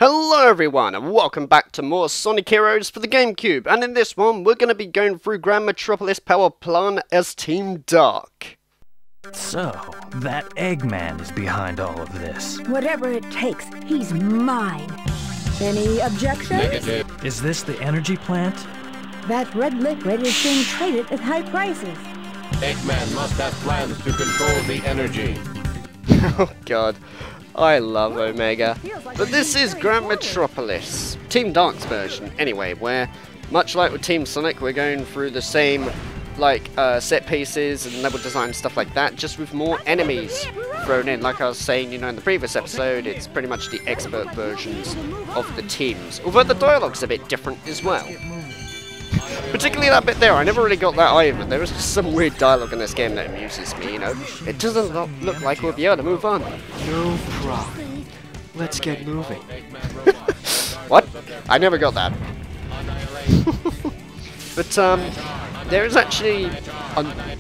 Hello everyone and welcome back to more Sonic Heroes for the GameCube, and in this one we're going to be going through Grand Metropolis Power Plant as Team Dark. So, that Eggman is behind all of this. Whatever it takes, he's mine. Any objections? Negative. Is this the energy plant? That red liquid is being traded at high prices. Eggman must have plans to control the energy. Oh god, I love Omega. But this is Grand Metropolis, Team Dark's version anyway, where much like with Team Sonic we're going through the same set pieces and level design stuff like that, just with more enemies thrown in. Like I was saying, in the previous episode, it's pretty much the expert versions of the teams, although the dialogue's a bit different as well. Particularly that bit there, I never really got that either. There was just some weird dialogue in this game that amuses me, It doesn't look like we'll be able to move on. No problem. Let's get moving. What? I never got that. But, there is actually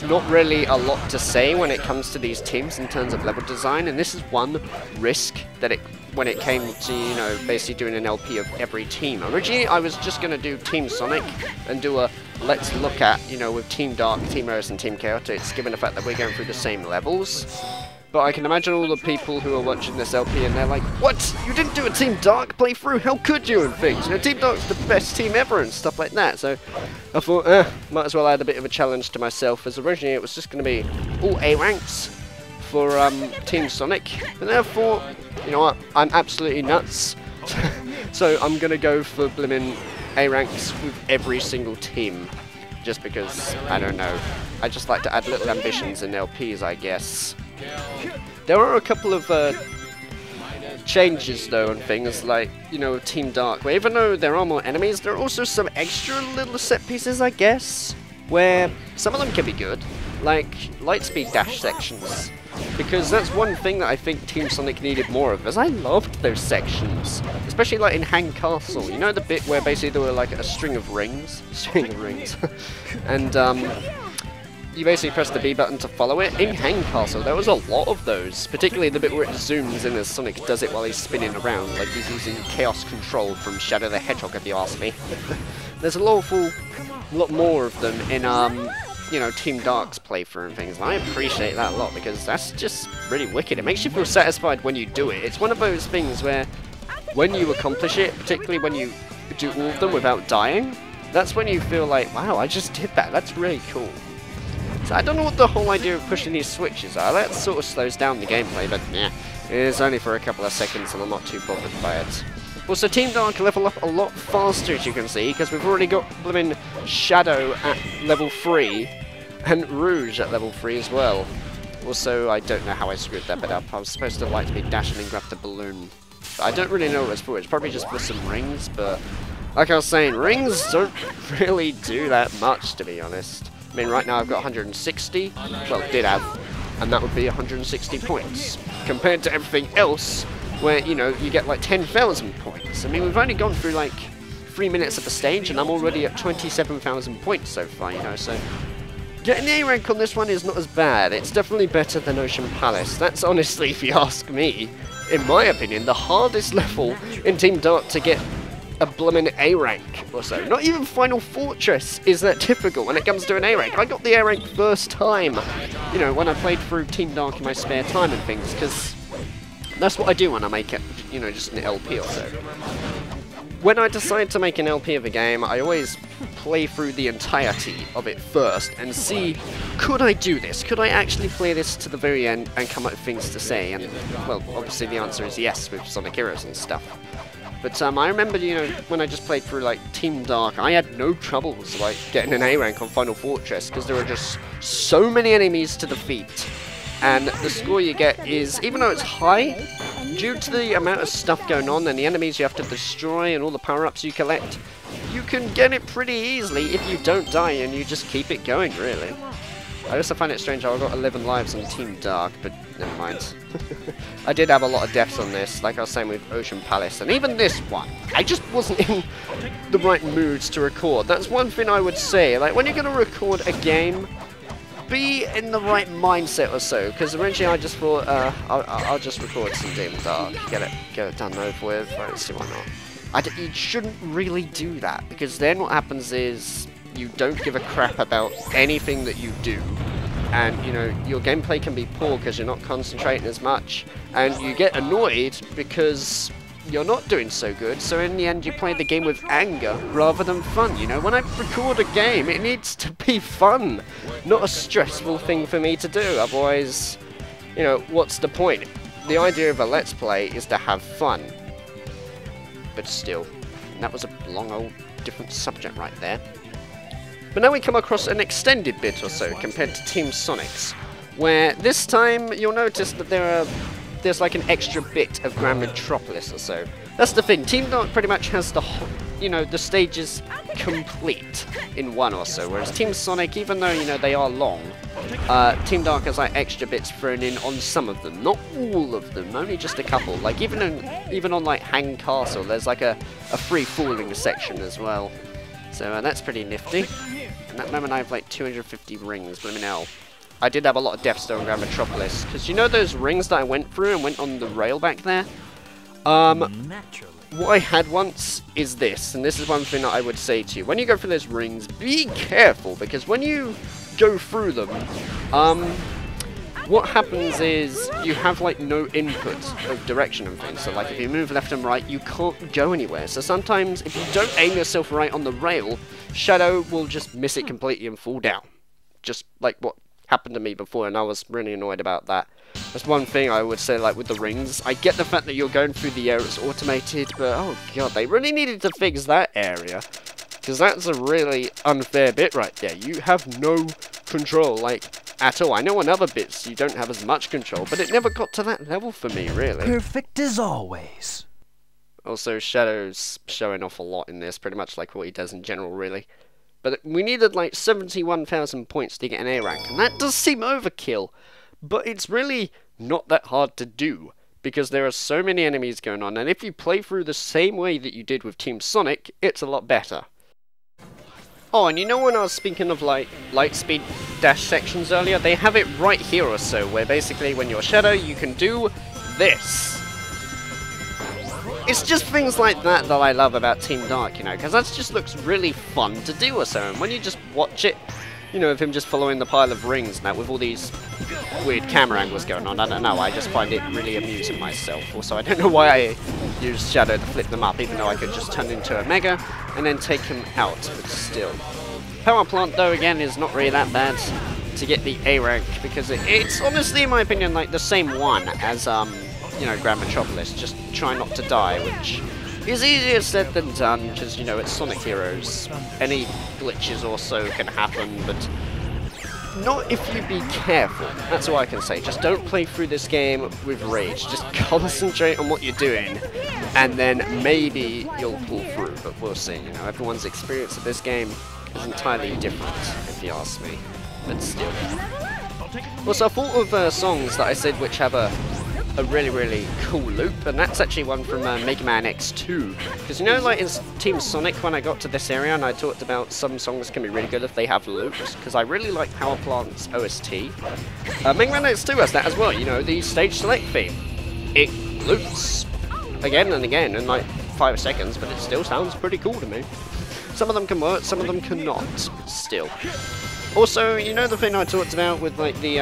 not really a lot to say when it comes to these teams in terms of level design, and this is one risk that when it came to, basically doing an LP of every team. Originally, I was just going to do Team Sonic and do a let's look at, with Team Dark, Team Rose, and Team Chaotix, given the fact that we're going through the same levels. But I can imagine all the people who are watching this LP and they're like, what? You didn't do a Team Dark playthrough? How could you? And things. Team Dark's the best team ever and stuff like that. So I thought, might as well add a bit of a challenge to myself, as originally it was just going to be all A ranks for Team Sonic. But therefore, you know what? I'm absolutely nuts. So I'm going to go for blimmin' A ranks with every single team. Just because, I don't know. I just like to add little ambitions in LPs, I guess. There are a couple of changes though and things like, with Team Dark, where even though there are more enemies, there are also some extra little set pieces, I guess, where some of them can be good, like lightspeed dash sections, because that's one thing that I think Team Sonic needed more of, as I loved those sections, especially like in Hang Castle, the bit where basically there were like a string of rings, and you basically press the B button to follow it. In Hang Castle, there was a lot of those, particularly the bit where it zooms in as Sonic does it while he's spinning around, like he's using Chaos Control from Shadow the Hedgehog, if you ask me. There's a lot more of them in, Team Dark's playthrough and things, and I appreciate that a lot, because that's just really wicked. It makes you feel satisfied when you do it. It's one of those things where, when you accomplish it, particularly when you do all of them without dying, that's when you feel like, wow, I just did that, that's really cool. So I don't know what the whole idea of pushing these switches are. That sort of slows down the gameplay, but yeah, it's only for a couple of seconds and I'm not too bothered by it. Also, Team Dark level up a lot faster, as you can see, because we've already got blimmin' Shadow at level 3 and Rouge at level 3 as well. Also, I don't know how I screwed that bit up. I was supposed to be dashing and grab the balloon. But I don't really know what it's for. It's probably just for some rings, but like I was saying, rings don't really do that much, to be honest. I mean, right now I've got 160, well, did have, and that would be 160 points, compared to everything else, where, you get like 10,000 points. I mean, we've only gone through like 3 minutes of the stage, and I'm already at 27,000 points so far, so getting the A rank on this one is not as bad. It's definitely better than Ocean Palace. That's honestly, if you ask me, in my opinion, the hardest level in Team Dark to get a bloomin' A rank or so. Not even Final Fortress is that difficult when it comes to an A rank. I got the A rank first time, when I played through Team Dark in my spare time and things, because that's what I do when I make it, just an LP or so. When I decide to make an LP of a game, I always play through the entirety of it first and see, could I do this? Could I actually play this to the very end and come up with things to say? And, well, obviously the answer is yes with Sonic Heroes and stuff. But I remember, when I just played through, Team Dark, I had no troubles, getting an A rank on Final Fortress, because there were just so many enemies to defeat. And the score you get is, even though it's high, due to the amount of stuff going on and the enemies you have to destroy and all the power-ups you collect, you can get it pretty easily if you don't die and you just keep it going, really. I also find it strange how I got 11 lives on Team Dark, but never mind. I did have a lot of deaths on this, like I was saying with Ocean Palace, and even this one. I just wasn't in the right moods to record. That's one thing I would say. When you're going to record a game, be in the right mindset or so, because originally I just thought I'll just record some Dim Dark, get it done over with. Let's see why not. You shouldn't really do that, because then what happens is you don't give a crap about anything that you do, and you know your gameplay can be poor because you're not concentrating as much, and you get annoyed because you're not doing so good, so in the end you play the game with anger rather than fun. You know, when I record a game, it needs to be fun, not a stressful thing for me to do, otherwise, you know, what's the point? The idea of a Let's Play is to have fun. But still, that was a long old different subject right there. But now we come across an extended bit or so compared to Team Sonic's, where this time you'll notice that there's like an extra bit of Grand Metropolis or so. That's the thing, Team Dark pretty much has the the stages complete in one or so, whereas Team Sonic, even though, you know, they are long, Team Dark has like extra bits thrown in on some of them, not all of them, only just a couple. Like even on like Hang Castle, there's like a free falling section as well. So that's pretty nifty. At that moment I have like 250 rings, let me know. I did have a lot of deaths though in Grand Metropolis, because you know those rings that I went through and went on the rail back there? What I had once is this, and this is one thing that I would say to you. When you go through those rings, be careful, because when you go through them, what happens is you have like no input of direction and things. So like if you move left and right, you can't go anywhere. So sometimes if you don't aim yourself right on the rail, Shadow will just miss it completely and fall down. Just like what happened to me before, and I was really annoyed about that. That's one thing I would say, like with the rings. I get the fact that you're going through the air, it's automated, but oh god, they really needed to fix that area, because that's a really unfair bit right there. You have no control, like, at all. I know on other bits you don't have as much control, but it never got to that level for me, really. Perfect as always. Also, Shadow's showing off a lot in this, pretty much like what he does in general, really. But we needed like 71,000 points to get an A rank, and that does seem overkill. But it's really not that hard to do, because there are so many enemies going on, and if you play through the same way that you did with Team Sonic, it's a lot better. Oh, and you know when I was speaking of like light speed dash sections earlier, they have it right here or so, where basically when you're Shadow, you can do this. It's just things like that that I love about Team Dark, you know, because that just looks really fun to do or so, and when you just watch it, you know, of him just following the pile of rings now with all these weird camera angles going on, I don't know, I just find it really amusing myself. Also, I don't know why I use Shadow to flip them up, even though I could just turn into a Mega and then take him out, but still. Power Plant, though, again, is not really that bad to get the A rank, because it's honestly, in my opinion, like the same one as, you know, Grand Metropolis. Just try not to die, which is easier said than done, because, you know, it's Sonic Heroes. Any glitches or so can happen, but not if you be careful. That's all I can say. Just don't play through this game with rage. Just concentrate on what you're doing, and then maybe you'll pull through, but we'll see. You know, everyone's experience of this game is entirely different, if you ask me, but still. Also, I thought of songs that I said which have a really, really cool loop, and that's actually one from Mega Man X2. Because, you know, like in Team Sonic, when I got to this area, and I talked about some songs can be really good if they have loops, because I really like Power Plant's OST. Mega Man X2 has that as well, you know, the stage select theme. It loops again and again in like 5 seconds, but it still sounds pretty cool to me. Some of them can work, some of them cannot, but still. Also, you know the thing I talked about with like the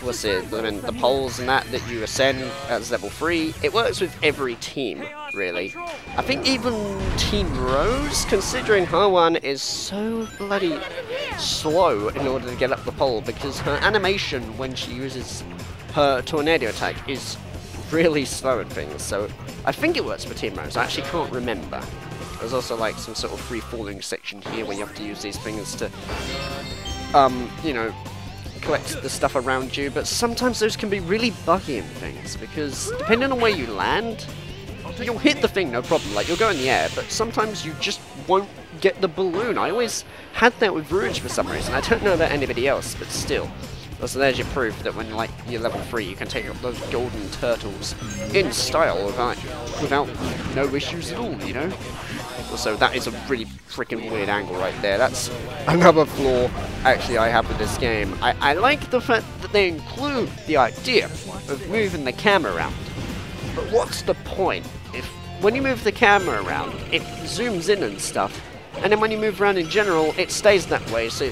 what's it? I mean, the poles and that you ascend as level 3. It works with every team, really. I think even Team Rose, considering her one is so bloody slow in order to get up the pole, because her animation when she uses her tornado attack is really slow and things. So I think it works for Team Rose. I actually can't remember. There's also like some sort of free falling section here where you have to use these things to, you know, collect the stuff around you, but sometimes those can be really buggy and things, because depending on where you land, you'll hit the thing no problem, like you'll go in the air, but sometimes you just won't get the balloon. I always had that with Rouge for some reason. I don't know about anybody else, but still. So there's your proof that when like you're level 3 you can take up those golden turtles in style without no issues at all, you know? Also, that is a really freaking weird angle right there. That's another flaw, actually, I have with this game. I like the fact that they include the idea of moving the camera around. But what's the point if, when you move the camera around, it zooms in and stuff, and then when you move around in general, it stays that way, so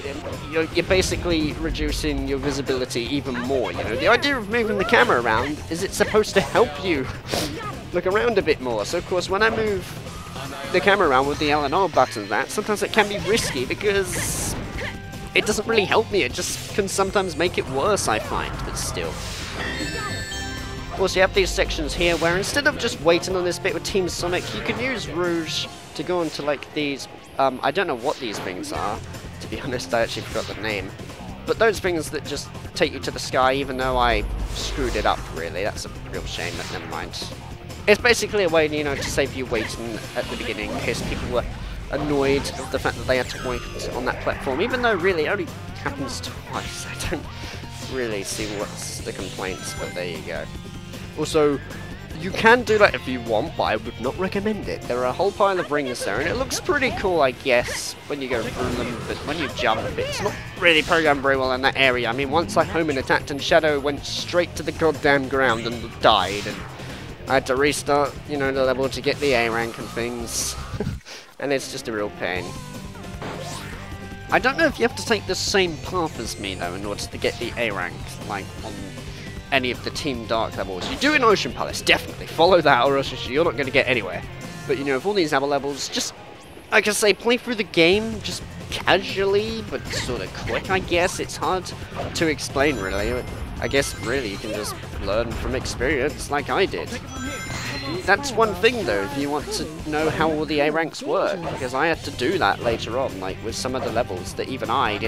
you're basically reducing your visibility even more, you know? The idea of moving the camera around is it's supposed to help you look around a bit more. So, of course, when I move the camera around with the L and R button, sometimes it can be risky because it doesn't really help me. It just can sometimes make it worse, I find, but still. Also, you have these sections here where instead of just waiting on this bit with Team Sonic, you can use Rouge to go into like these, I don't know what these things are, to be honest, I actually forgot the name. But those things that just take you to the sky, even though I screwed it up, really. That's a real shame, but never mind. It's basically a way, you know, to save you waiting at the beginning in case people were annoyed of the fact that they had to wait on that platform, even though really it only happens twice. I don't really see what's the complaints, but there you go. Also, you can do that if you want, but I would not recommend it. There are a whole pile of rings there, and it looks pretty cool, I guess, when you go through them, but when you jump, it's not really programmed very well in that area. I mean, once I home and attacked, and Shadow went straight to the goddamn ground and died, and I had to restart, you know, the level to get the A rank and things, and it's just a real pain. I don't know if you have to take the same path as me, though, in order to get the A rank, like, on any of the Team Dark levels. You do in Ocean Palace, definitely. Follow that, or else you're not going to get anywhere. But, you know, with all these other levels, just, like I say, play through the game, just casually, but sort of quick, I guess. It's hard to explain, really. I guess, really, you can just learn from experience, like I did. That's one thing, though, if you want to know how all the A ranks work, because I had to do that later on, like with some of the levels that even I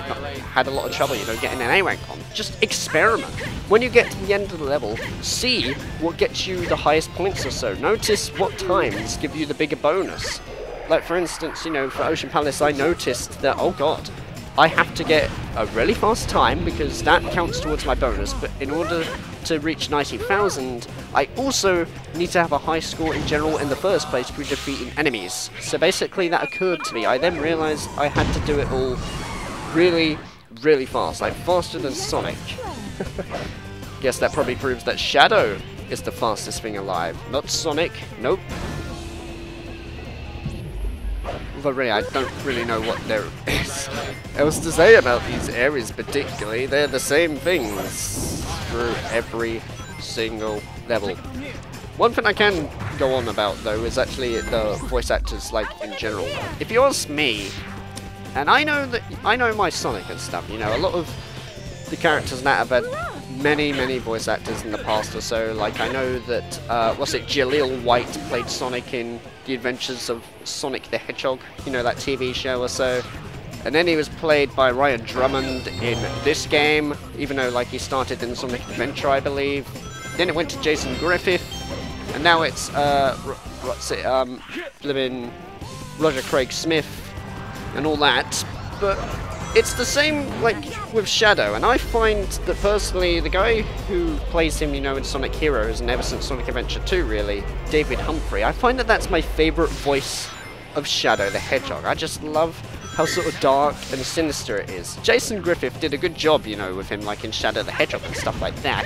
had a lot of trouble, you know, getting an A rank on. Just experiment. When you get to the end of the level, see what gets you the highest points or so. Notice what times give you the bigger bonus. Like, for instance, you know, for Ocean Palace, I noticed that, oh god, I have to get a really fast time because that counts towards my bonus, but in order to reach 90,000, I also need to have a high score in general in the first place through defeating enemies. So basically that occurred to me. I then realised I had to do it all really, really fast, like faster than Sonic. Guess that probably proves that Shadow is the fastest thing alive, not Sonic. Nope. Although really, I don't really know what there is else to say about these areas particularly. They're the same things through every single level. One thing I can go on about, though, is actually the voice actors, like, in general. If you ask me, and I know my Sonic and stuff, you know, a lot of the characters that have had many voice actors in the past or so. Like, I know that, Jaleel White played Sonic in The Adventures of Sonic the Hedgehog, you know, that TV show or so. And then he was played by Ryan Drummond in this game, even though, like, he started in Sonic Adventure, I believe. Then it went to Jason Griffith, and now it's, blimmin' Roger Craig Smith, and all that. But it's the same, like, with Shadow, and I find that, personally, the guy who plays him, you know, in Sonic Heroes, and ever since Sonic Adventure 2, really, David Humphrey, I find that that's my favourite voice of Shadow the Hedgehog. I just love how sort of dark and sinister it is. Jason Griffith did a good job, you know, with him, like, in Shadow the Hedgehog and stuff like that.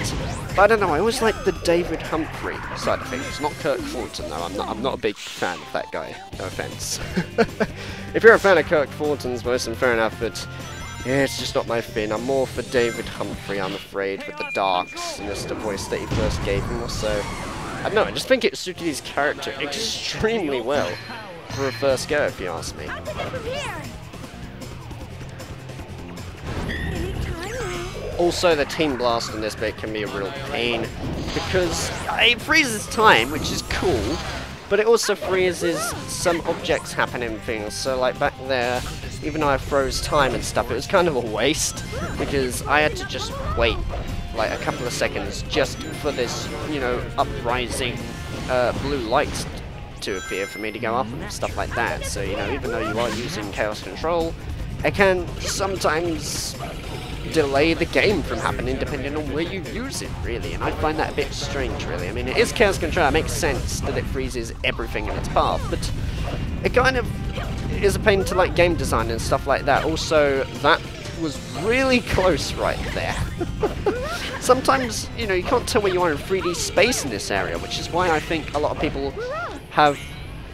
But I don't know, I always like the David Humphrey side of things. Not Kirk Thornton, though. I'm not a big fan of that guy. No offence. If you're a fan of Kirk Thornton's voice, then fair enough, but yeah, it's just not my thing. I'm more for David Humphrey, I'm afraid, with the dark, sinister voice that he first gave him, also. I don't know, I just think it suited his character extremely well for a first go, if you ask me. Also, the Team Blast in this bit can be a real pain, because it freezes time, which is cool, but it also freezes some objects happening things. So, like, back there, even though I froze time and stuff, it was kind of a waste, because I had to just wait, like, a couple of seconds just for this, you know, uprising blue light to appear for me to go up and stuff like that. So, you know, even though you are using Chaos Control, it can sometimes delay the game from happening depending on where you use it, really, and I find that a bit strange, really. I mean, it is Chaos Control, it makes sense that it freezes everything in its path, but it kind of is a pain to, like, game design and stuff like that. Also, that was really close right there. Sometimes, you know, you can't tell where you are in 3D space in this area, which is why I think a lot of people have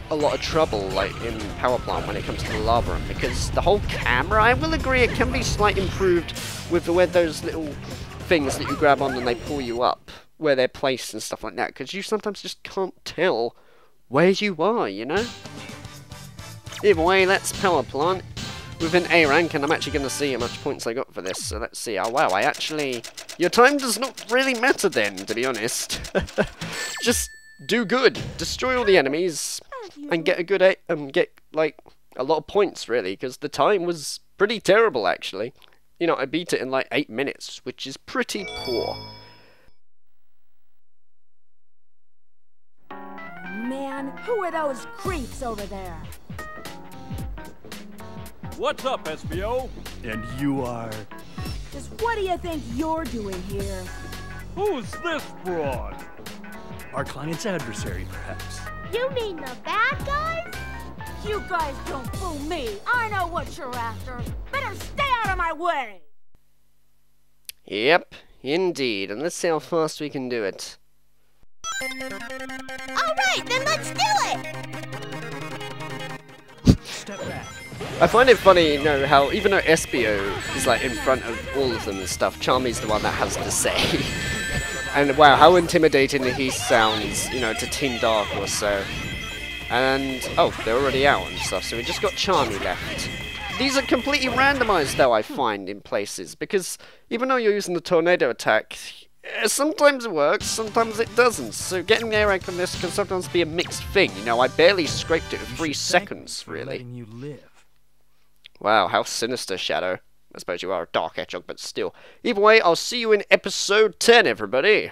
a lot of trouble, like, in Power Plant when it comes to the lava room, because the whole camera, I will agree, it can be slightly improved with where those little things that you grab on and they pull you up, where they're placed and stuff like that, because you sometimes just can't tell where you are, you know? Either way, let's Power Plant with an A rank, and I'm actually going to see how much points I got for this, so let's see. Oh wow, I actually... Your time does not really matter then, to be honest. Just do good, destroy all the enemies, and get a good get like a lot of points, really, because the time was pretty terrible, actually. You know, I beat it in like 8 minutes, which is pretty poor. Man, who are those creeps over there? What's up, SBO? And you are... Just what do you think you're doing here? Who's this broad? our client's adversary, perhaps. You mean the bad guys? You guys don't fool me. I know what you're after. Better stay out of my way. Yep, indeed. And let's see how fast we can do it. Alright, then let's do it! Step back. I find it funny, you know, how even though SBO is like in front of all of them and stuff, Charmy's the one that has to say. And wow, how intimidating he sounds, you know, to Team Dark or so. And, oh, they're already out and stuff, so we just got Charmy left. These are completely randomized, though, I find, in places, because even though you're using the tornado attack, sometimes it works, sometimes it doesn't. So getting the air rank on this can sometimes be a mixed thing. You know, I barely scraped it in 3 seconds, really. You live. Wow, how sinister, Shadow. I suppose you are a Dark Hedgehog, but still. Either way, I'll see you in episode 10, everybody.